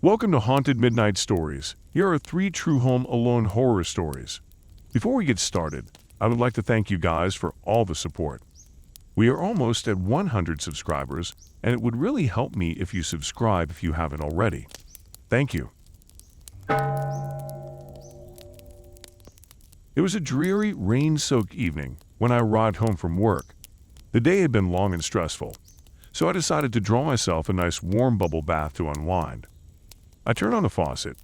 Welcome to Haunted Midnight Stories. Here are 3 true home alone horror stories. Before we get started, I would like to thank you guys for all the support. We are almost at 100 subscribers, and it would really help me if you subscribe if you haven't already. Thank you. It was a dreary, rain-soaked evening when I arrived home from work. The day had been long and stressful, so I decided to draw myself a nice warm bubble bath to unwind. I turned on the faucet,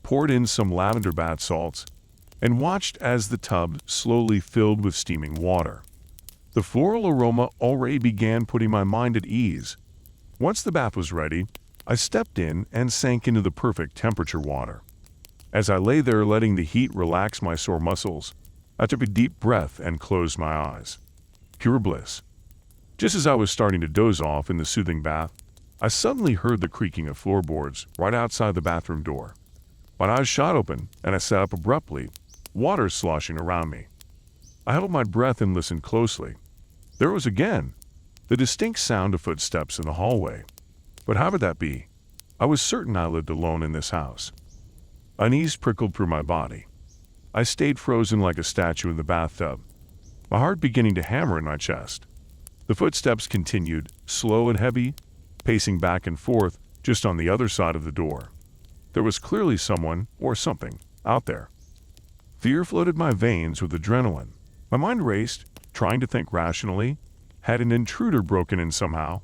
poured in some lavender bath salts, and watched as the tub slowly filled with steaming water. The floral aroma already began putting my mind at ease. Once the bath was ready, I stepped in and sank into the perfect temperature water. As I lay there letting the heat relax my sore muscles, I took a deep breath and closed my eyes. Pure bliss. Just as I was starting to doze off in the soothing bath, I suddenly heard the creaking of floorboards right outside the bathroom door. My eyes shot open, and I sat up abruptly, water sloshing around me. I held my breath and listened closely. There was again the distinct sound of footsteps in the hallway. But how could that be? I was certain I lived alone in this house. Unease prickled through my body. I stayed frozen like a statue in the bathtub, my heart beginning to hammer in my chest. The footsteps continued, slow and heavy, pacing back and forth just on the other side of the door. There was clearly someone, or something, out there. Fear flooded my veins with adrenaline. My mind raced, trying to think rationally. Had an intruder broken in somehow?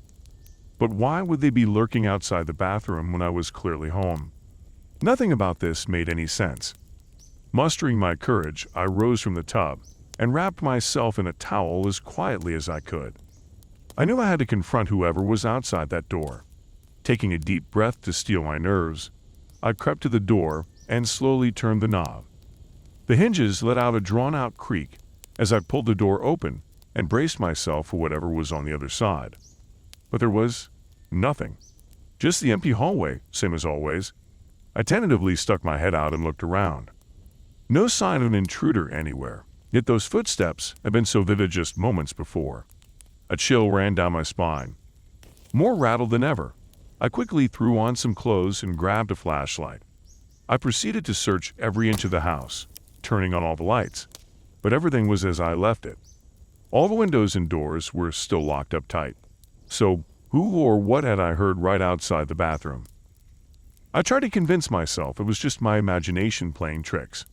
But why would they be lurking outside the bathroom when I was clearly home? Nothing about this made any sense. Mustering my courage, I rose from the tub and wrapped myself in a towel as quietly as I could. I knew I had to confront whoever was outside that door. Taking a deep breath to steel my nerves, I crept to the door and slowly turned the knob. The hinges let out a drawn-out creak as I pulled the door open and braced myself for whatever was on the other side. But there was nothing. Just the empty hallway, same as always. I tentatively stuck my head out and looked around. No sign of an intruder anywhere, yet those footsteps had been so vivid just moments before. A chill ran down my spine. More rattled than ever, I quickly threw on some clothes and grabbed a flashlight. I proceeded to search every inch of the house, turning on all the lights, but everything was as I left it. All the windows and doors were still locked up tight. So, who or what had I heard right outside the bathroom? I tried to convince myself it was just my imagination playing tricks,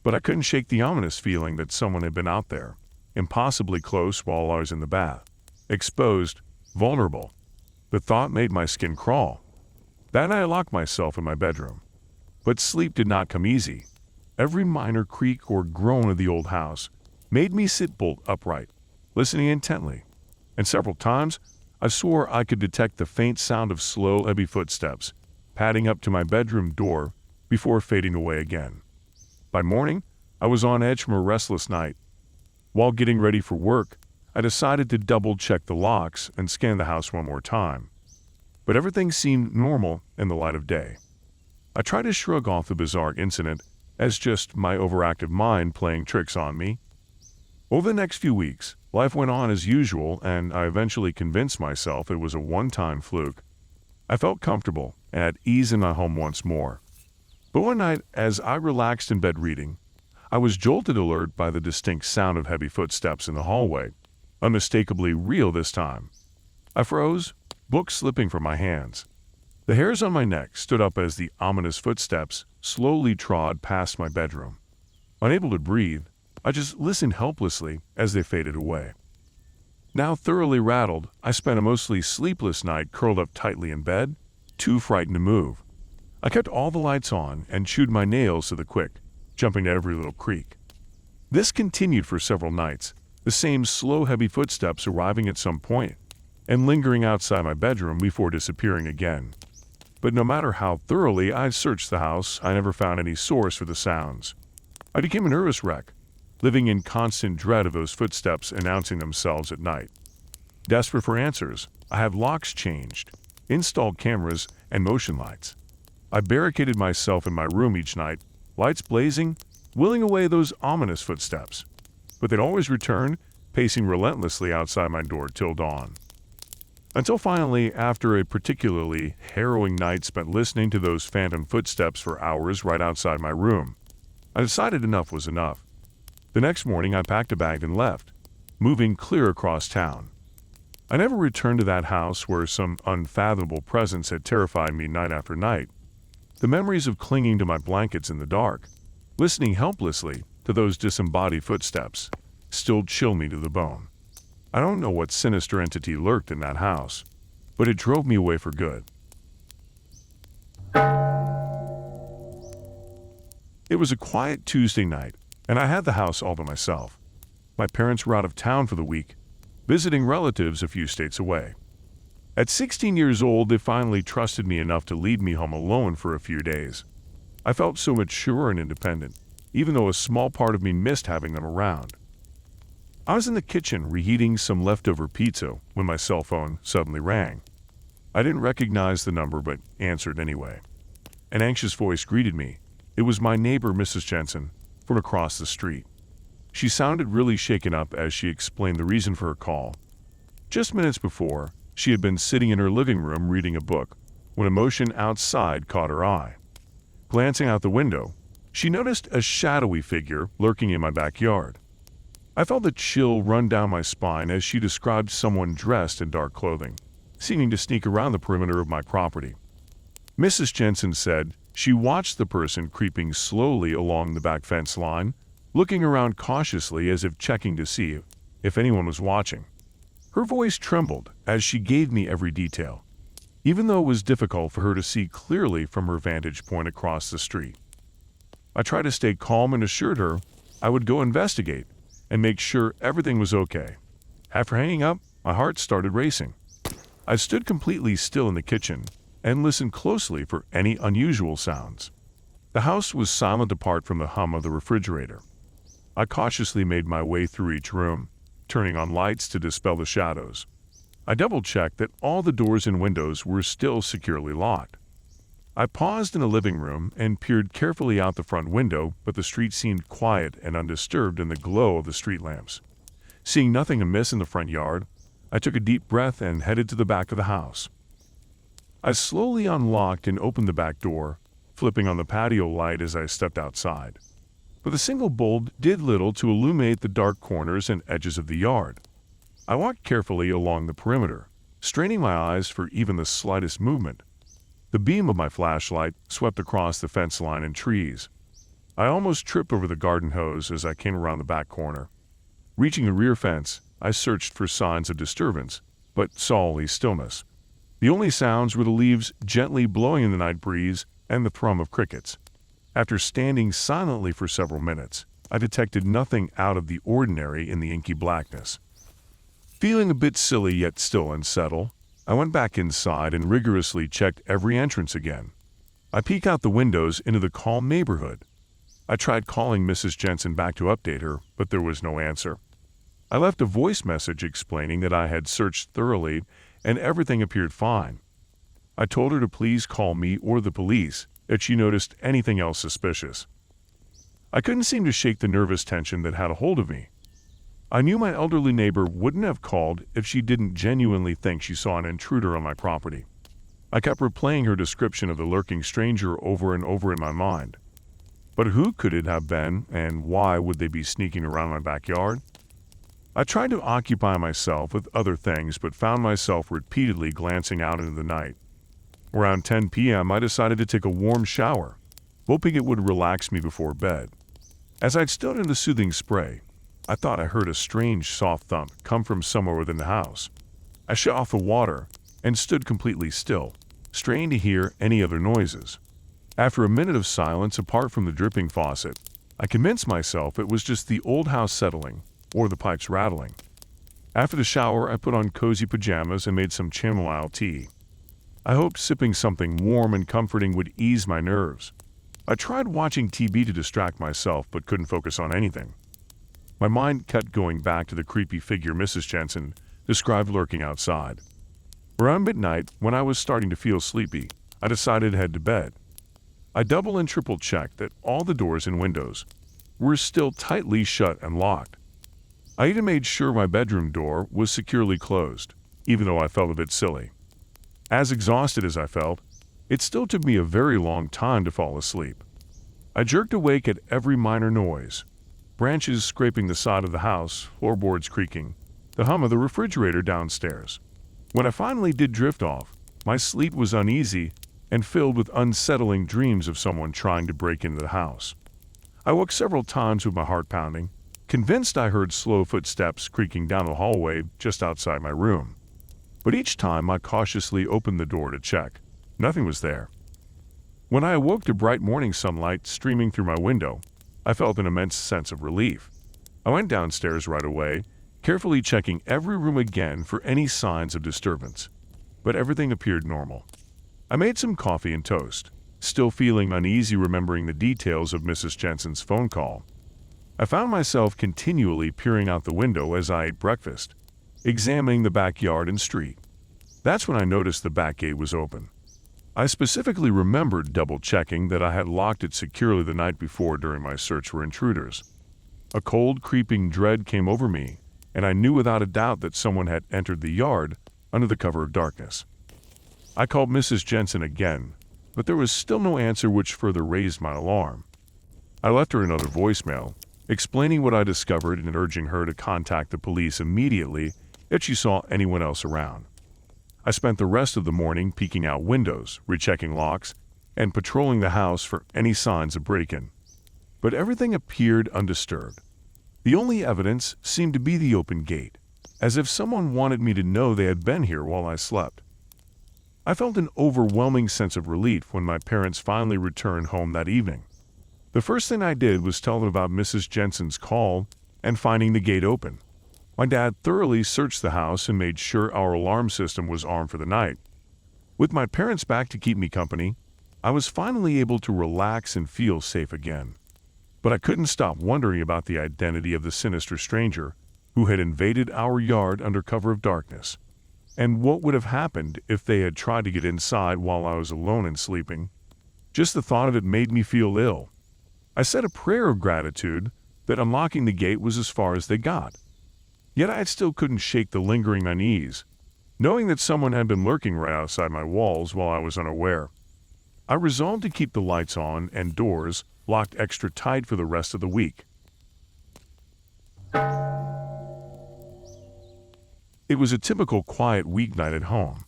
but I couldn't shake the ominous feeling that someone had been out there, impossibly close while I was in the bath. Exposed, vulnerable. The thought made my skin crawl. That night I locked myself in my bedroom. But sleep did not come easy. Every minor creak or groan of the old house made me sit bolt upright, listening intently. And several times, I swore I could detect the faint sound of slow, heavy footsteps padding up to my bedroom door before fading away again. By morning, I was on edge from a restless night. While getting ready for work, I decided to double-check the locks and scan the house one more time. But everything seemed normal in the light of day. I tried to shrug off the bizarre incident as just my overactive mind playing tricks on me. Over the next few weeks, life went on as usual, and I eventually convinced myself it was a one-time fluke. I felt comfortable and at ease in my home once more. But one night, as I relaxed in bed reading, I was jolted alert by the distinct sound of heavy footsteps in the hallway, unmistakably real this time. I froze, book slipping from my hands. The hairs on my neck stood up as the ominous footsteps slowly trod past my bedroom. Unable to breathe, I just listened helplessly as they faded away. Now thoroughly rattled, I spent a mostly sleepless night curled up tightly in bed, too frightened to move. I kept all the lights on and chewed my nails to the quick, jumping to every little creak. This continued for several nights, the same slow, heavy footsteps arriving at some point and lingering outside my bedroom before disappearing again. But no matter how thoroughly I searched the house, I never found any source for the sounds. I became a nervous wreck, living in constant dread of those footsteps announcing themselves at night. Desperate for answers, I had locks changed, installed cameras, and motion lights. I barricaded myself in my room each night, lights blazing, willing away those ominous footsteps. But they'd always return, pacing relentlessly outside my door till dawn. Until finally, after a particularly harrowing night spent listening to those phantom footsteps for hours right outside my room, I decided enough was enough. The next morning, I packed a bag and left, moving clear across town. I never returned to that house where some unfathomable presence had terrified me night after night. The memories of clinging to my blankets in the dark, listening helplessly to those disembodied footsteps, still chill me to the bone. I don't know what sinister entity lurked in that house, but it drove me away for good. It was a quiet Tuesday night, and I had the house all to myself. My parents were out of town for the week, visiting relatives a few states away. At 16 years old, they finally trusted me enough to leave me home alone for a few days. I felt so mature and independent, even though a small part of me missed having them around. I was in the kitchen reheating some leftover pizza when my cell phone suddenly rang. I didn't recognize the number but answered anyway. An anxious voice greeted me. It was my neighbor, Mrs. Jensen, from across the street. She sounded really shaken up as she explained the reason for her call. Just minutes before, she had been sitting in her living room reading a book when a motion outside caught her eye. Glancing out the window, she noticed a shadowy figure lurking in my backyard. I felt a chill run down my spine as she described someone dressed in dark clothing, seeming to sneak around the perimeter of my property. Mrs. Jensen said she watched the person creeping slowly along the back fence line, looking around cautiously as if checking to see if anyone was watching. Her voice trembled as she gave me every detail, even though it was difficult for her to see clearly from her vantage point across the street. I tried to stay calm and assured her I would go investigate and make sure everything was okay. After hanging up, my heart started racing. I stood completely still in the kitchen and listened closely for any unusual sounds. The house was silent apart from the hum of the refrigerator. I cautiously made my way through each room, turning on lights to dispel the shadows. I double-checked that all the doors and windows were still securely locked. I paused in the living room and peered carefully out the front window, but the street seemed quiet and undisturbed in the glow of the street lamps. Seeing nothing amiss in the front yard, I took a deep breath and headed to the back of the house. I slowly unlocked and opened the back door, flipping on the patio light as I stepped outside. But the single bulb did little to illuminate the dark corners and edges of the yard. I walked carefully along the perimeter, straining my eyes for even the slightest movement. The beam of my flashlight swept across the fence line and trees. I almost tripped over the garden hose as I came around the back corner. Reaching the rear fence, I searched for signs of disturbance, but saw only stillness. The only sounds were the leaves gently blowing in the night breeze and the thrum of crickets. After standing silently for several minutes, I detected nothing out of the ordinary in the inky blackness. Feeling a bit silly yet still unsettled, I went back inside and rigorously checked every entrance again. I peeked out the windows into the calm neighborhood. I tried calling Mrs. Jensen back to update her, but there was no answer. I left a voice message explaining that I had searched thoroughly and everything appeared fine. I told her to please call me or the police if she noticed anything else suspicious. I couldn't seem to shake the nervous tension that had a hold of me. I knew my elderly neighbor wouldn't have called if she didn't genuinely think she saw an intruder on my property. I kept replaying her description of the lurking stranger over and over in my mind. But who could it have been, and why would they be sneaking around my backyard? I tried to occupy myself with other things, but found myself repeatedly glancing out into the night. Around 10 p.m., I decided to take a warm shower, hoping it would relax me before bed. As I stood in the soothing spray, I thought I heard a strange soft thump come from somewhere within the house. I shut off the water and stood completely still, straining to hear any other noises. After a minute of silence apart from the dripping faucet, I convinced myself it was just the old house settling or the pipes rattling. After the shower, I put on cozy pajamas and made some chamomile tea. I hoped sipping something warm and comforting would ease my nerves. I tried watching TV to distract myself but couldn't focus on anything. My mind kept going back to the creepy figure Mrs. Jensen described lurking outside. Around midnight, when I was starting to feel sleepy, I decided to head to bed. I double and triple checked that all the doors and windows were still tightly shut and locked. I even made sure my bedroom door was securely closed. even though I felt a bit silly. As exhausted as I felt, it still took me a very long time to fall asleep. I jerked awake at every minor noise. Branches scraping the side of the house, floorboards creaking, the hum of the refrigerator downstairs. When I finally did drift off, my sleep was uneasy and filled with unsettling dreams of someone trying to break into the house. I woke several times with my heart pounding, convinced I heard slow footsteps creaking down the hallway just outside my room. But each time I cautiously opened the door to check. Nothing was there. When I awoke to bright morning sunlight streaming through my window, I felt an immense sense of relief. I went downstairs right away, carefully checking every room again for any signs of disturbance. But everything appeared normal. I made some coffee and toast, still feeling uneasy remembering the details of Mrs. Jensen's phone call. I found myself continually peering out the window as I ate breakfast, examining the backyard and street. That's when I noticed the back gate was open. I specifically remembered double-checking that I had locked it securely the night before during my search for intruders. A cold, creeping dread came over me, and I knew without a doubt that someone had entered the yard under the cover of darkness. I called Mrs. Jensen again, but there was still no answer, which further raised my alarm. I left her another voicemail, explaining what I discovered and urging her to contact the police immediately if she saw anyone else around. I spent the rest of the morning peeking out windows, rechecking locks, and patrolling the house for any signs of break-in. But everything appeared undisturbed. The only evidence seemed to be the open gate, as if someone wanted me to know they had been here while I slept. I felt an overwhelming sense of relief when my parents finally returned home that evening. The first thing I did was tell them about Mrs. Jensen's call and finding the gate open. My dad thoroughly searched the house and made sure our alarm system was armed for the night. With my parents back to keep me company, I was finally able to relax and feel safe again. But I couldn't stop wondering about the identity of the sinister stranger who had invaded our yard under cover of darkness, and what would have happened if they had tried to get inside while I was alone and sleeping. Just the thought of it made me feel ill. I said a prayer of gratitude that unlocking the gate was as far as they got. Yet I still couldn't shake the lingering unease, knowing that someone had been lurking right outside my walls while I was unaware. I resolved to keep the lights on and doors locked extra tight for the rest of the week. It was a typical quiet weeknight at home.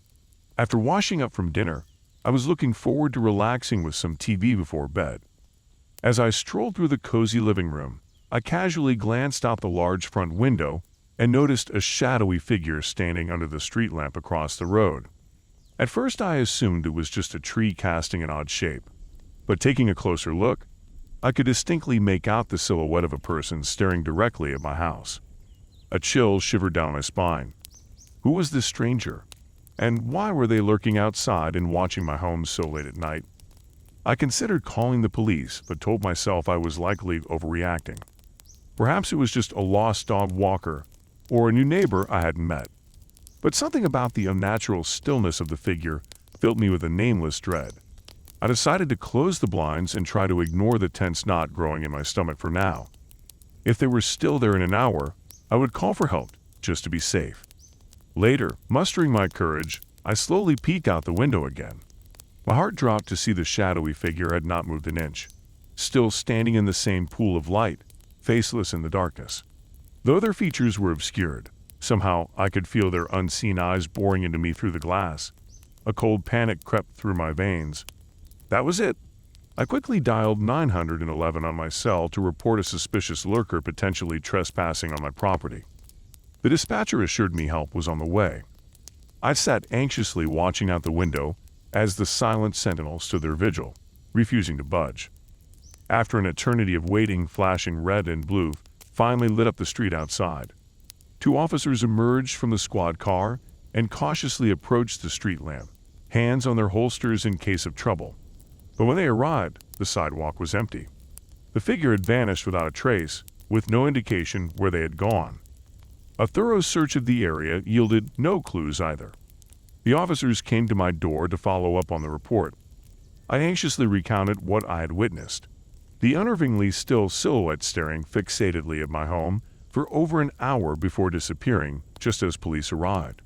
After washing up from dinner, I was looking forward to relaxing with some TV before bed. As I strolled through the cozy living room, I casually glanced out the large front window and noticed a shadowy figure standing under the street lamp across the road. At first I assumed it was just a tree casting an odd shape, but taking a closer look, I could distinctly make out the silhouette of a person staring directly at my house. A chill shivered down my spine. Who was this stranger? And why were they lurking outside and watching my home so late at night? I considered calling the police, but told myself I was likely overreacting. Perhaps it was just a lost dog walker or a new neighbor I hadn't met. But something about the unnatural stillness of the figure filled me with a nameless dread. I decided to close the blinds and try to ignore the tense knot growing in my stomach for now. If they were still there in an hour, I would call for help, just to be safe. Later, mustering my courage, I slowly peeked out the window again. My heart dropped to see the shadowy figure had not moved an inch, still standing in the same pool of light, faceless in the darkness. Though their features were obscured, somehow I could feel their unseen eyes boring into me through the glass. A cold panic crept through my veins. That was it. I quickly dialed 911 on my cell to report a suspicious lurker potentially trespassing on my property. The dispatcher assured me help was on the way. I sat anxiously watching out the window as the silent sentinel stood their vigil, refusing to budge. After an eternity of waiting, flashing red and blue finally lit up the street outside. Two officers emerged from the squad car and cautiously approached the street lamp, hands on their holsters in case of trouble. But when they arrived, the sidewalk was empty. The figure had vanished without a trace, with no indication where they had gone. A thorough search of the area yielded no clues either. The officers came to my door to follow up on the report. I anxiously recounted what I had witnessed. The unnervingly still silhouette staring fixatedly at my home for over an hour before disappearing just as police arrived.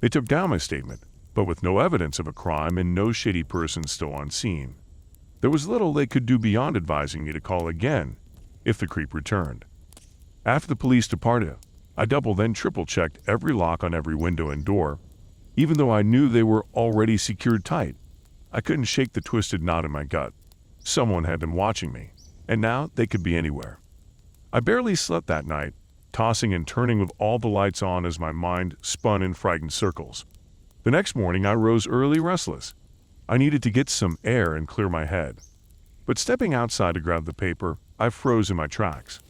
They took down my statement, but with no evidence of a crime and no shady person still on scene. There was little they could do beyond advising me to call again if the creep returned. After the police departed, I double then triple checked every lock on every window and door. Even though I knew they were already secured tight, I couldn't shake the twisted knot in my gut. Someone had been watching me, and now they could be anywhere. I barely slept that night, tossing and turning with all the lights on as my mind spun in frightened circles. The next morning I rose early restless. I needed to get some air and clear my head. But stepping outside to grab the paper, I froze in my tracks.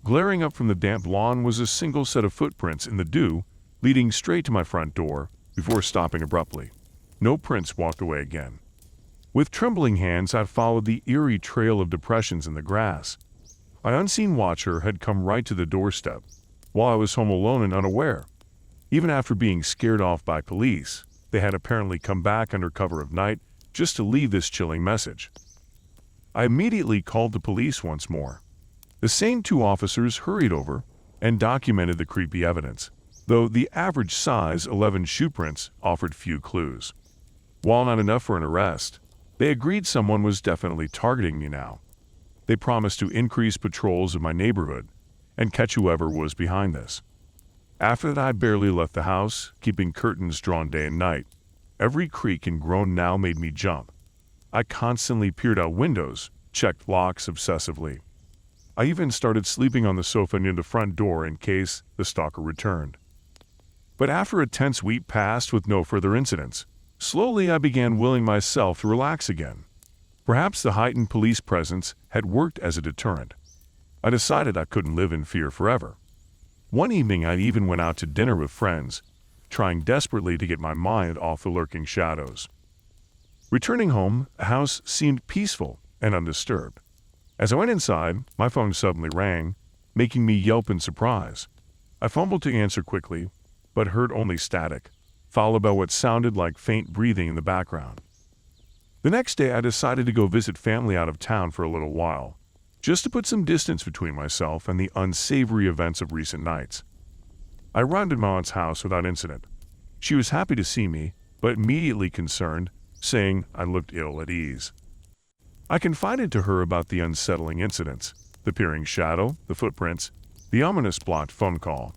Glaring up from the damp lawn was a single set of footprints in the dew, leading straight to my front door, before stopping abruptly. No prints walked away again. With trembling hands, I followed the eerie trail of depressions in the grass. My unseen watcher had come right to the doorstep, while I was home alone and unaware. Even after being scared off by police, they had apparently come back under cover of night just to leave this chilling message. I immediately called the police once more. The same two officers hurried over and documented the creepy evidence, though the average size 11 shoe prints offered few clues. While not enough for an arrest, they agreed someone was definitely targeting me now. They promised to increase patrols of my neighborhood and catch whoever was behind this. After that, I barely left the house, keeping curtains drawn day and night. Every creak and groan now made me jump. I constantly peered out windows, checked locks obsessively. I even started sleeping on the sofa near the front door in case the stalker returned. But after a tense week passed with no further incidents, slowly I began willing myself to relax again. Perhaps the heightened police presence had worked as a deterrent. I decided I couldn't live in fear forever. One evening I even went out to dinner with friends, trying desperately to get my mind off the lurking shadows. Returning home, the house seemed peaceful and undisturbed. As I went inside, my phone suddenly rang, making me yelp in surprise. I fumbled to answer quickly, but heard only static, followed by what sounded like faint breathing in the background. The next day I decided to go visit family out of town for a little while, just to put some distance between myself and the unsavory events of recent nights. I arrived at my aunt's house without incident. She was happy to see me, but immediately concerned, saying I looked ill at ease. I confided to her about the unsettling incidents, the peering shadow, the footprints, the ominous blocked phone call.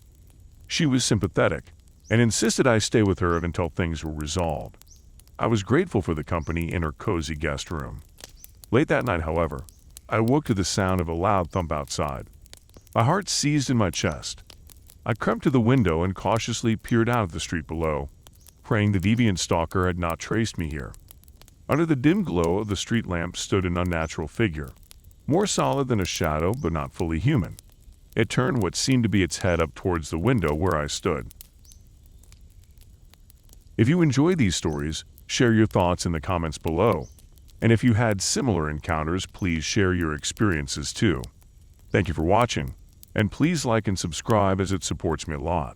She was sympathetic and insisted I stay with her until things were resolved. I was grateful for the company in her cozy guest room. Late that night, however, I awoke to the sound of a loud thump outside. My heart seized in my chest. I crept to the window and cautiously peered out at the street below, praying the deviant stalker had not traced me here. Under the dim glow of the street lamp stood an unnatural figure, more solid than a shadow but not fully human. It turned what seemed to be its head up towards the window where I stood. If you enjoy these stories, share your thoughts in the comments below. And if you had similar encounters, please share your experiences too. Thank you for watching, and please like and subscribe as it supports me a lot.